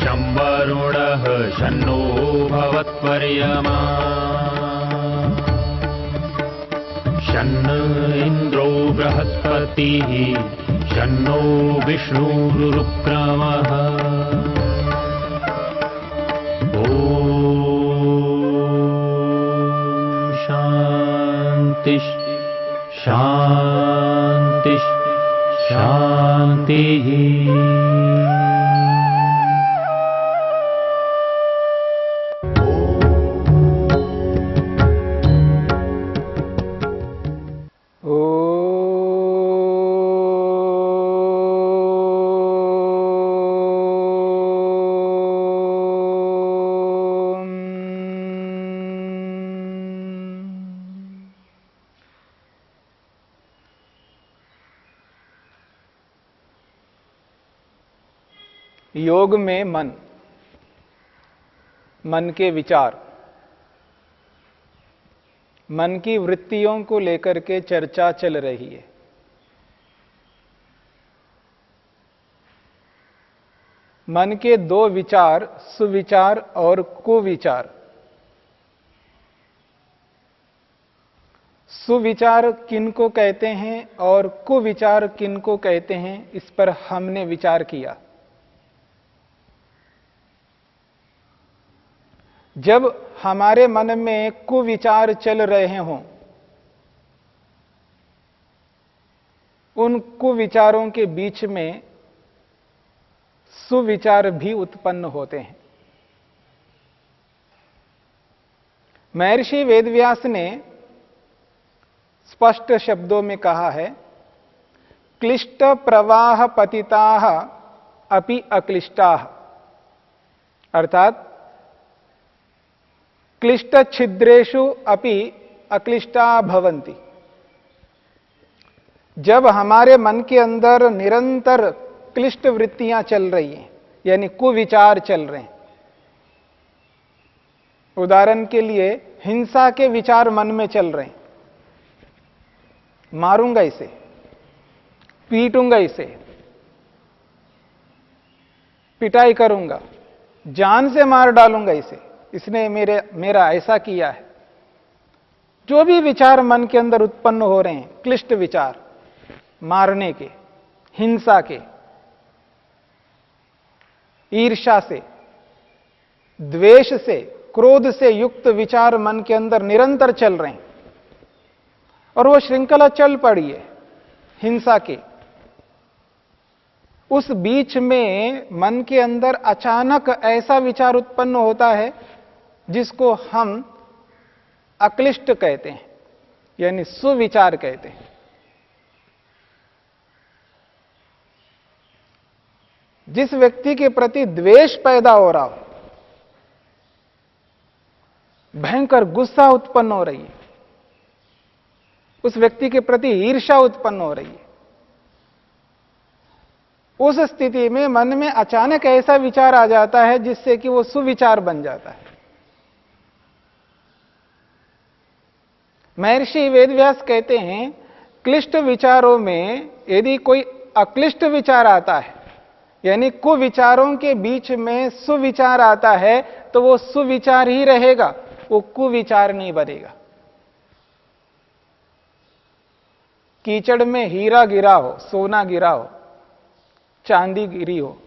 शं वरुणः शन्नो भवत्वर्यमा शन्न इन्द्रो बृहस्पतिः शन्नो विष्णुरुक्रमः ॐ शान्ति शान्ति शान्तिः। योग में मन के विचार, मन की वृत्तियों को लेकर के चर्चा चल रही है। मन के दो विचार, सुविचार और कुविचार। सुविचार किनको कहते हैं और कुविचार किनको कहते हैं, इस पर हमने विचार किया। जब हमारे मन में कुविचार चल रहे हों, उन कुविचारों के बीच में सुविचार भी उत्पन्न होते हैं। महर्षि वेदव्यास ने स्पष्ट शब्दों में कहा है, क्लिष्ट प्रवाह पतिताः अपि अक्लिष्टाः, अर्थात क्लिष्ट छिद्रेषु अपि अक्लिष्टा भवन्ति। जब हमारे मन के अंदर निरंतर क्लिष्ट वृत्तियां चल रही हैं, यानी कुविचार चल रहे हैं, उदाहरण के लिए हिंसा के विचार मन में चल रहे हैं, मारूंगा इसे, पीटूंगा इसे, पिटाई करूंगा, जान से मार डालूंगा इसे, इसने मेरा ऐसा किया है। जो भी विचार मन के अंदर उत्पन्न हो रहे हैं, क्लिष्ट विचार, मारने के, हिंसा के, ईर्ष्या से, द्वेष से, क्रोध से युक्त विचार मन के अंदर निरंतर चल रहे हैं और वो श्रृंखला चल पड़ी है हिंसा की। उस बीच में मन के अंदर अचानक ऐसा विचार उत्पन्न होता है जिसको हम अक्लिष्ट कहते हैं, यानी सुविचार कहते हैं। जिस व्यक्ति के प्रति द्वेष पैदा हो रहा हो, भयंकर गुस्सा उत्पन्न हो रही है, उस व्यक्ति के प्रति ईर्ष्या उत्पन्न हो रही है, उस स्थिति में मन में अचानक ऐसा विचार आ जाता है जिससे कि वो सुविचार बन जाता है। महर्षि वेदव्यास कहते हैं, क्लिष्ट विचारों में यदि कोई अक्लिष्ट विचार आता है, यानी कुविचारों के बीच में सुविचार आता है, तो वो सुविचार ही रहेगा, वो कुविचार नहीं बनेगा। कीचड़ में हीरा गिरा हो, सोना गिरा हो, चांदी गिरी हो,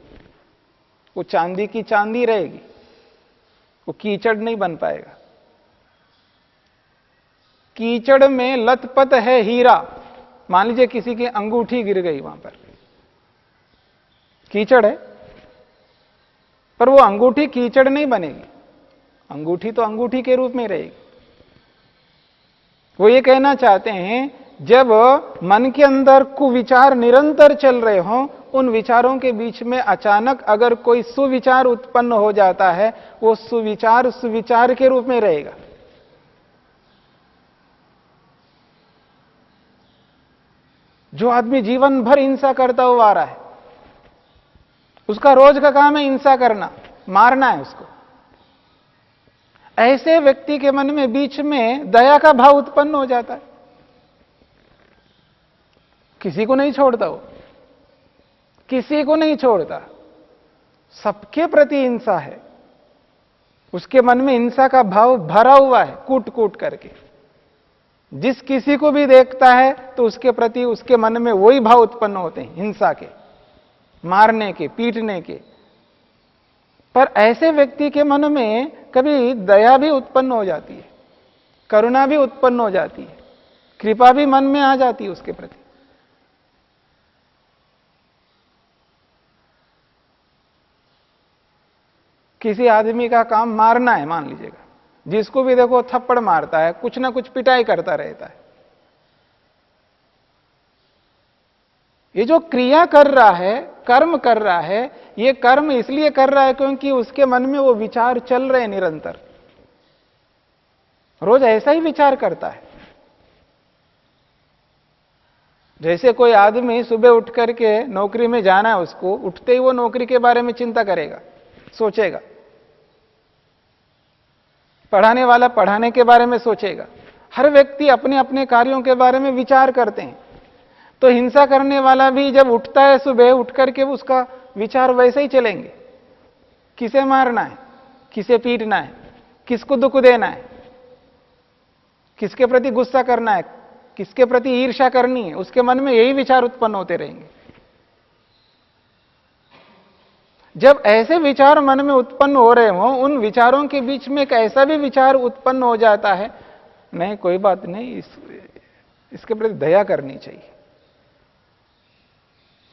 वो चांदी की चांदी रहेगी, वो कीचड़ नहीं बन पाएगा। कीचड़ में लथपथ है हीरा, मान लीजिए किसी की अंगूठी गिर गई वहां पर, कीचड़ है, पर वो अंगूठी कीचड़ नहीं बनेगी, अंगूठी तो अंगूठी के रूप में रहेगी। वो ये कहना चाहते हैं, जब मन के अंदर कुविचार निरंतर चल रहे हों, उन विचारों के बीच में अचानक अगर कोई सुविचार उत्पन्न हो जाता है, वो सुविचार सुविचार के रूप में रहेगा। जो आदमी जीवन भर हिंसा करता हुआ आ रहा है, उसका रोज का काम है हिंसा करना, मारना है उसको, ऐसे व्यक्ति के मन में बीच में दया का भाव उत्पन्न हो जाता है। किसी को नहीं छोड़ता, वो किसी को नहीं छोड़ता, सबके प्रति हिंसा है, उसके मन में हिंसा का भाव भरा हुआ है, कूट कूट करके। जिस किसी को भी देखता है तो उसके प्रति उसके मन में वही भाव उत्पन्न होते हैं, हिंसा के, मारने के, पीटने के। पर ऐसे व्यक्ति के मन में कभी दया भी उत्पन्न हो जाती है, करुणा भी उत्पन्न हो जाती है, कृपा भी मन में आ जाती है उसके प्रति। किसी आदमी का काम मारना है, मान लीजिएगा, जिसको भी देखो थप्पड़ मारता है, कुछ ना कुछ पिटाई करता रहता है। ये जो क्रिया कर रहा है, कर्म कर रहा है, ये कर्म इसलिए कर रहा है क्योंकि उसके मन में वो विचार चल रहे हैं निरंतर, रोज ऐसा ही विचार करता है। जैसे कोई आदमी सुबह उठ करके नौकरी में जाना है, उसको उठते ही वो नौकरी के बारे में चिंता करेगा, सोचेगा। पढ़ाने वाला पढ़ाने के बारे में सोचेगा। हर व्यक्ति अपने अपने कार्यों के बारे में विचार करते हैं। तो हिंसा करने वाला भी जब उठता है सुबह, उठ करके उसका विचार वैसे ही चलेंगे, किसे मारना है, किसे पीटना है, किसको दुख देना है, किसके प्रति गुस्सा करना है, किसके प्रति ईर्ष्या करनी है, उसके मन में यही विचार उत्पन्न होते रहेंगे। जब ऐसे विचार मन में उत्पन्न हो रहे हों, उन विचारों के बीच में एक ऐसा भी विचार उत्पन्न हो जाता है, नहीं कोई बात नहीं, इसके प्रति दया करनी चाहिए,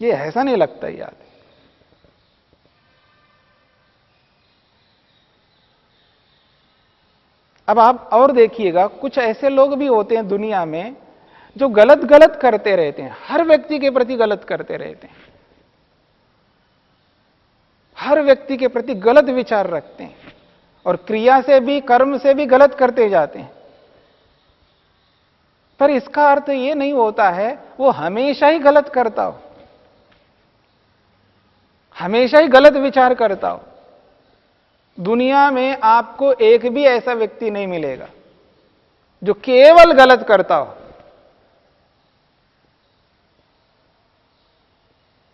ये ऐसा नहीं लगता याद। अब आप और देखिएगा, कुछ ऐसे लोग भी होते हैं दुनिया में जो गलत गलत करते रहते हैं, हर व्यक्ति के प्रति गलत करते रहते हैं, हर व्यक्ति के प्रति गलत विचार रखते हैं और क्रिया से भी, कर्म से भी गलत करते जाते हैं। पर इसका अर्थ यह नहीं होता है वो हमेशा ही गलत करता हो, हमेशा ही गलत विचार करता हो। दुनिया में आपको एक भी ऐसा व्यक्ति नहीं मिलेगा जो केवल गलत करता हो।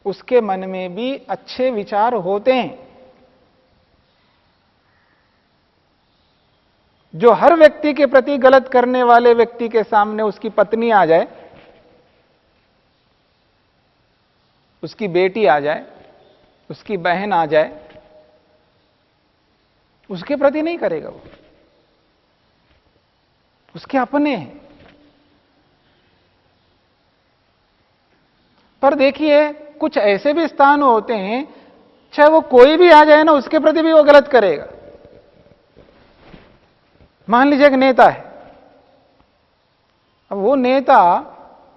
उसके मन में भी अच्छे विचार होते हैं। जो हर व्यक्ति के प्रति गलत करने वाले व्यक्ति के सामने उसकी पत्नी आ जाए, उसकी बेटी आ जाए, उसकी बहन आ जाए, उसके प्रति नहीं करेगा वो, उसके अपने हैं। पर देखिए, कुछ ऐसे भी स्थान होते हैं, चाहे वो कोई भी आ जाए ना, उसके प्रति भी वो गलत करेगा। मान लीजिए एक नेता है, अब वो नेता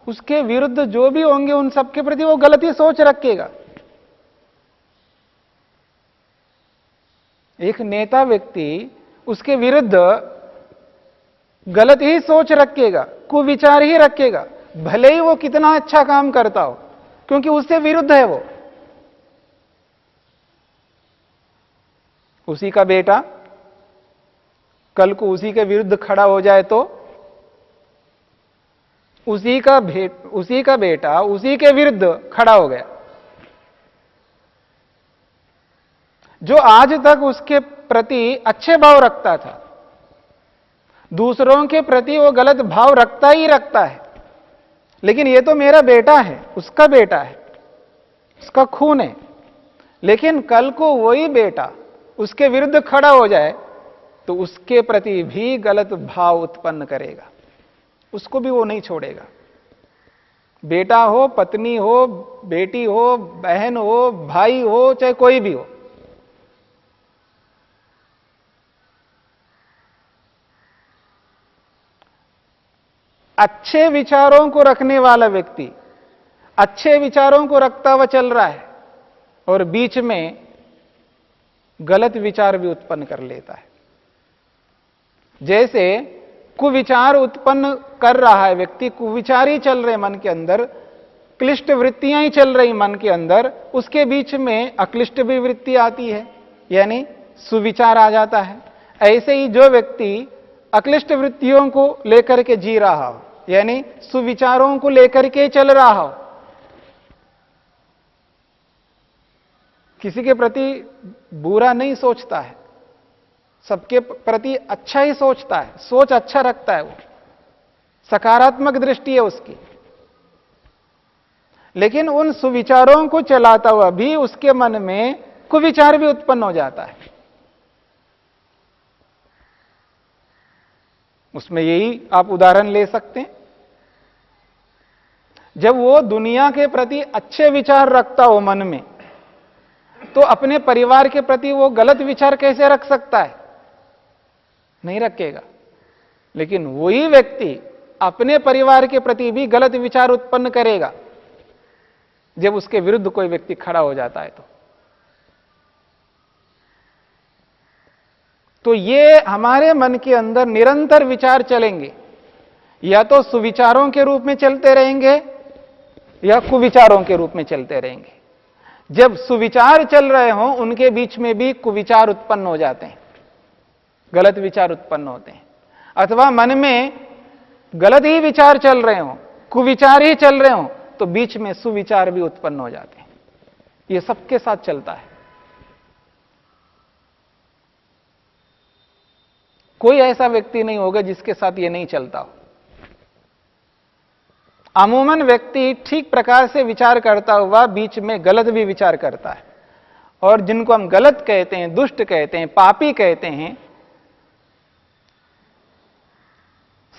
उसके विरुद्ध जो भी होंगे उन सबके प्रति वो गलत ही सोच रखेगा। एक नेता व्यक्ति उसके विरुद्ध गलत ही सोच रखेगा, कुविचार ही रखेगा, भले ही वो कितना अच्छा काम करता हो, क्योंकि उससे विरुद्ध है वो। उसी का बेटा कल को उसी के विरुद्ध खड़ा हो जाए तो उसी का बेटा उसी के विरुद्ध खड़ा हो गया। जो आज तक उसके प्रति अच्छे भाव रखता था, दूसरों के प्रति वो गलत भाव रखता ही रखता है, लेकिन ये तो मेरा बेटा है, उसका बेटा है, उसका खून है। लेकिन कल को वही बेटा उसके विरुद्ध खड़ा हो जाए तो उसके प्रति भी गलत भाव उत्पन्न करेगा, उसको भी वो नहीं छोड़ेगा। बेटा हो, पत्नी हो, बेटी हो, बहन हो, भाई हो, चाहे कोई भी हो। अच्छे विचारों को रखने वाला व्यक्ति अच्छे विचारों को रखता हुआ चल रहा है और बीच में गलत विचार भी उत्पन्न कर लेता है। जैसे कुविचार उत्पन्न कर रहा है व्यक्ति, कुविचार ही चल रहे मन के अंदर, क्लिष्ट वृत्तियां ही चल रही मन के अंदर, उसके बीच में अक्लिष्ट भी वृत्ति आती है, यानी सुविचार आ जाता है। ऐसे ही जो व्यक्ति अक्लिष्ट वृत्तियों को लेकर के जी रहा हो, यानी सुविचारों को लेकर के चल रहा हो, किसी के प्रति बुरा नहीं सोचता है, सबके प्रति अच्छा ही सोचता है, सोच अच्छा रखता है, वो सकारात्मक दृष्टि है उसकी। लेकिन उन सुविचारों को चलाता हुआ भी उसके मन में कुविचार भी उत्पन्न हो जाता है। उसमें यही आप उदाहरण ले सकते हैं, जब वो दुनिया के प्रति अच्छे विचार रखता हो मन में, तो अपने परिवार के प्रति वो गलत विचार कैसे रख सकता है? नहीं रखेगा। लेकिन वही व्यक्ति अपने परिवार के प्रति भी गलत विचार उत्पन्न करेगा जब उसके विरुद्ध कोई व्यक्ति खड़ा हो जाता है। तो ये हमारे मन के अंदर निरंतर विचार चलेंगे, या तो सुविचारों के रूप में चलते रहेंगे या कुविचारों के रूप में चलते रहेंगे। जब सुविचार चल रहे हों उनके बीच में भी कुविचार उत्पन्न हो जाते हैं, गलत विचार उत्पन्न होते हैं। अथवा मन में गलत ही विचार चल रहे हों, कुविचार ही चल रहे हों, तो बीच में सुविचार भी उत्पन्न हो जाते हैं। यह सबके साथ चलता है। कोई ऐसा व्यक्ति नहीं होगा जिसके साथ यह नहीं चलता हो। अमूमन व्यक्ति ठीक प्रकार से विचार करता हुआ बीच में गलत भी विचार करता है, और जिनको हम गलत कहते हैं, दुष्ट कहते हैं, पापी कहते हैं,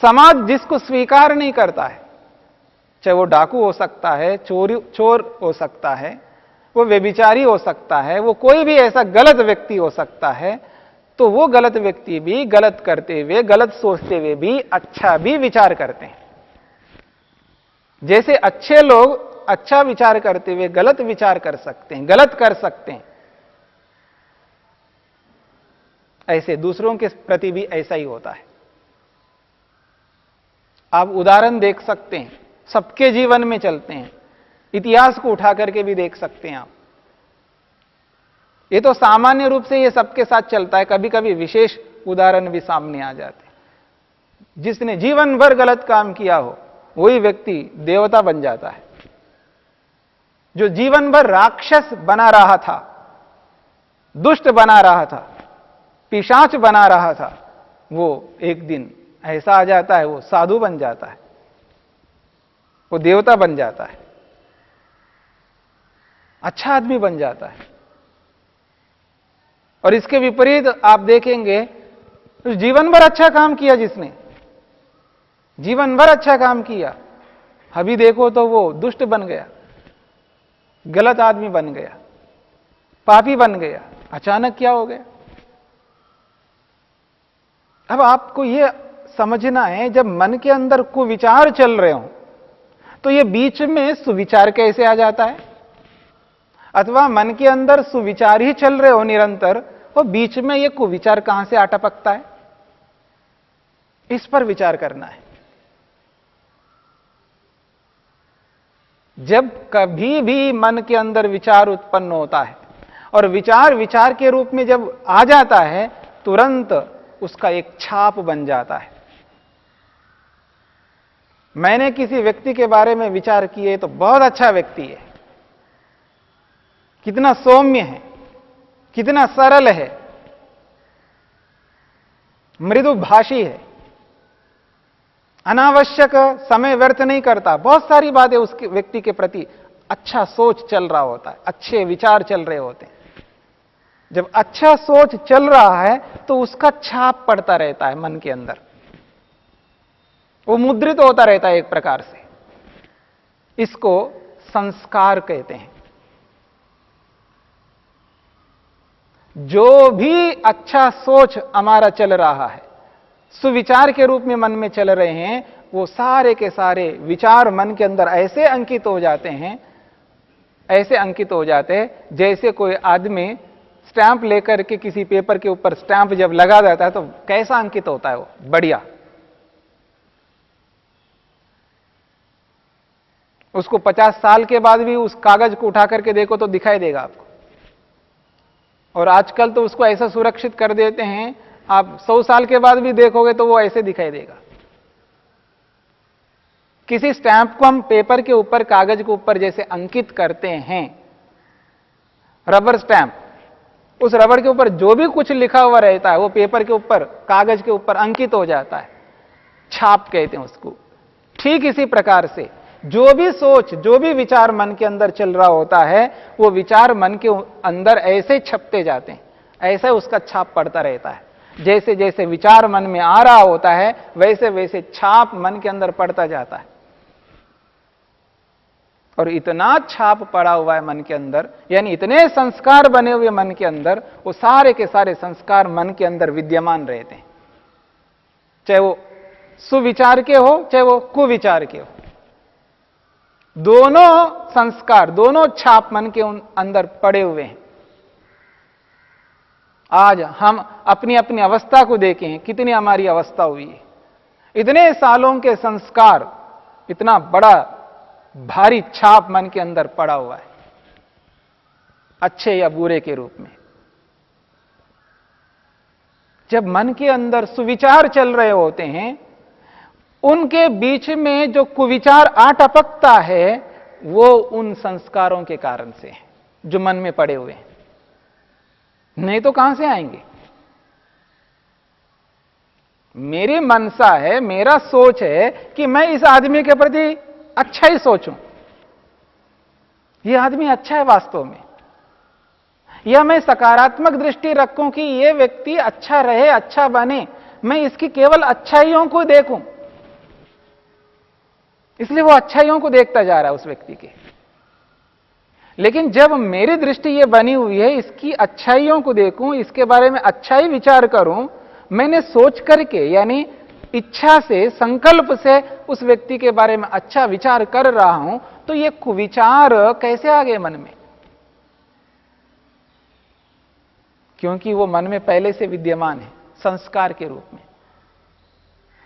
समाज जिसको स्वीकार नहीं करता है, चाहे वो डाकू हो सकता है, चोर हो सकता है, वो व्यभिचारी हो सकता है, वो कोई भी ऐसा गलत व्यक्ति हो सकता है, तो वो गलत व्यक्ति भी गलत करते हुए, गलत सोचते हुए भी अच्छा भी विचार करते हैं। जैसे अच्छे लोग अच्छा विचार करते हुए गलत विचार कर सकते हैं, गलत कर सकते हैं, ऐसे दूसरों के प्रति भी ऐसा ही होता है। आप उदाहरण देख सकते हैं, सबके जीवन में चलते हैं, इतिहास को उठा करके भी देख सकते हैं आप। ये तो सामान्य रूप से ये सबके साथ चलता है, कभी कभी विशेष उदाहरण भी सामने आ जाते हैं। जिसने जीवन भर गलत काम किया हो वही व्यक्ति देवता बन जाता है। जो जीवन भर राक्षस बना रहा था, दुष्ट बना रहा था, पिशाच बना रहा था, वो एक दिन ऐसा आ जाता है, वो साधु बन जाता है, वो देवता बन जाता है, अच्छा आदमी बन जाता है। और इसके विपरीत आप देखेंगे, तो जीवन भर अच्छा काम किया, जिसने जीवन भर अच्छा काम किया, अभी देखो तो वो दुष्ट बन गया, गलत आदमी बन गया, पापी बन गया। अचानक क्या हो गया? अब आपको यह समझना है, जब मन के अंदर कुविचार चल रहे हो तो ये बीच में सुविचार कैसे आ जाता है? अथवा मन के अंदर सुविचार ही चल रहे हो निरंतर, तो बीच में ये कुविचार कहां से आ टपकता है? इस पर विचार करना है। जब कभी भी मन के अंदर विचार उत्पन्न होता है और विचार विचार के रूप में जब आ जाता है, तुरंत उसका एक छाप बन जाता है। मैंने किसी व्यक्ति के बारे में विचार किए तो बहुत अच्छा व्यक्ति है, कितना सौम्य है, कितना सरल है, मृदु भाषी है, अनावश्यक समय व्यर्थ नहीं करता, बहुत सारी बातें उसके व्यक्ति के प्रति अच्छा सोच चल रहा होता है, अच्छे विचार चल रहे होते हैं। जब अच्छा सोच चल रहा है तो उसका छाप पड़ता रहता है मन के अंदर, वो मुद्रित होता रहता है एक प्रकार से। इसको संस्कार कहते हैं। जो भी अच्छा सोच हमारा चल रहा है, सुविचार के रूप में मन में चल रहे हैं, वो सारे के सारे विचार मन के अंदर ऐसे अंकित हो जाते हैं, ऐसे अंकित हो जाते हैं जैसे कोई आदमी स्टैंप लेकर के किसी पेपर के ऊपर स्टैंप जब लगा देता है तो कैसा अंकित होता है वो, बढ़िया। उसको 50 साल के बाद भी उस कागज को उठा करके देखो तो दिखाई देगा आपको। और आजकल तो उसको ऐसा सुरक्षित कर देते हैं, आप 100 साल के बाद भी देखोगे तो वो ऐसे दिखाई देगा। किसी स्टैंप को हम पेपर के ऊपर, कागज के ऊपर जैसे अंकित करते हैं, रबर स्टैंप, उस रबर के ऊपर जो भी कुछ लिखा हुआ रहता है वो पेपर के ऊपर, कागज के ऊपर अंकित हो जाता है, छाप कहते हैं उसको। ठीक इसी प्रकार से जो भी सोच, जो भी विचार मन के अंदर चल रहा होता है, वो विचार मन के अंदर ऐसे छपते जाते हैं, ऐसे उसका छाप पड़ता रहता है। जैसे जैसे विचार मन में आ रहा होता है, वैसे वैसे छाप मन के अंदर पड़ता जाता है। और इतना छाप पड़ा हुआ है मन के अंदर, यानी इतने संस्कार बने हुए मन के अंदर, वो सारे के सारे संस्कार मन के अंदर विद्यमान रहते हैं, चाहे वो सुविचार के हो, चाहे वो कुविचार के हो। दोनों संस्कार, दोनों छाप मन के अंदर पड़े हुए हैं। आज हम अपनी अपनी अवस्था को देखें, कितनी हमारी अवस्था हुई है। इतने सालों के संस्कार, इतना बड़ा भारी छाप मन के अंदर पड़ा हुआ है, अच्छे या बुरे के रूप में। जब मन के अंदर सुविचार चल रहे होते हैं, उनके बीच में जो कुविचार आ टपकता है, वो उन संस्कारों के कारण से है जो मन में पड़े हुए हैं, नहीं तो कहां से आएंगे। मेरी मनसा है, मेरा सोच है कि मैं इस आदमी के प्रति अच्छा ही सोचूं, यह आदमी अच्छा है वास्तव में, या मैं सकारात्मक दृष्टि रखूं कि यह व्यक्ति अच्छा रहे, अच्छा बने, मैं इसकी केवल अच्छाइयों को देखूं, इसलिए वो अच्छाइयों को देखता जा रहा है उस व्यक्ति के। लेकिन जब मेरी दृष्टि ये बनी हुई है, इसकी अच्छाइयों को देखूं, इसके बारे में अच्छा ही विचार करूं, मैंने सोच करके, यानी इच्छा से, संकल्प से उस व्यक्ति के बारे में अच्छा विचार कर रहा हूं, तो ये कुविचार कैसे आ गए मन में? क्योंकि वो मन में पहले से विद्यमान है संस्कार के रूप में,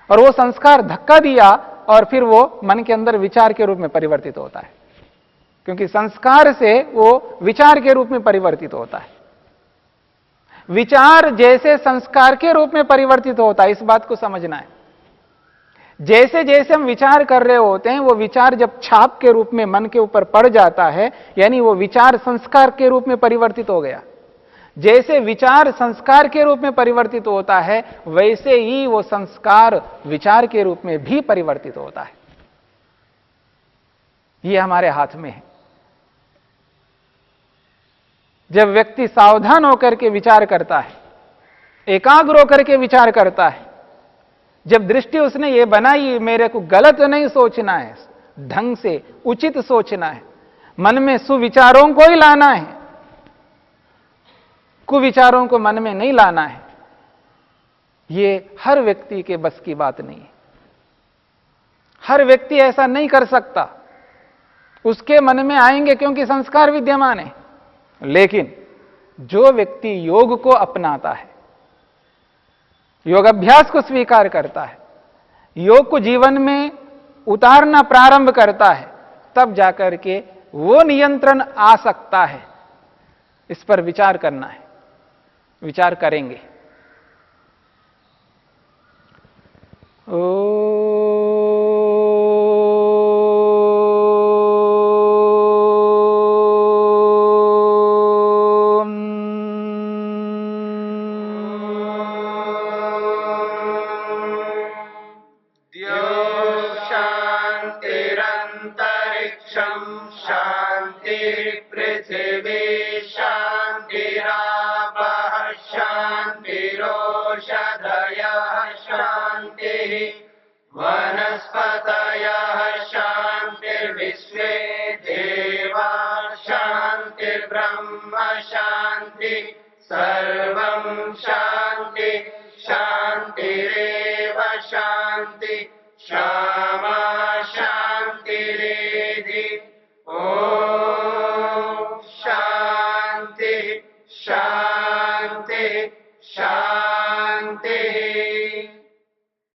और वो संस्कार धक्का दिया और फिर वो मन के अंदर विचार के रूप में परिवर्तित होता है, क्योंकि संस्कार से वो विचार के रूप में परिवर्तित होता है। विचार जैसे संस्कार के रूप में परिवर्तित होता है, इस बात को समझना है। जैसे जैसे हम विचार कर रहे होते हैं, वो विचार जब छाप के रूप में मन के ऊपर पड़ जाता है, यानी वो विचार संस्कार के रूप में परिवर्तित हो गया। जैसे विचार संस्कार के रूप में परिवर्तित होता है, वैसे ही वो संस्कार विचार के रूप में भी परिवर्तित होता है। ये हमारे हाथ में है। जब व्यक्ति सावधान होकर के विचार करता है, एकाग्र होकर के विचार करता है, जब दृष्टि उसने ये बनाई मेरे को गलत नहीं सोचना है, ढंग से उचित सोचना है, मन में सुविचारों को ही लाना है, कुविचारों को मन में नहीं लाना है, ये हर व्यक्ति के बस की बात नहीं है। हर व्यक्ति ऐसा नहीं कर सकता। उसके मन में आएंगे क्योंकि संस्कार विद्यमान है। लेकिन जो व्यक्ति योग को अपनाता है, योग अभ्यास को स्वीकार करता है, योग को जीवन में उतारना प्रारंभ करता है, तब जाकर के वो नियंत्रण आ सकता है। इस पर विचार करना है, विचार करेंगे।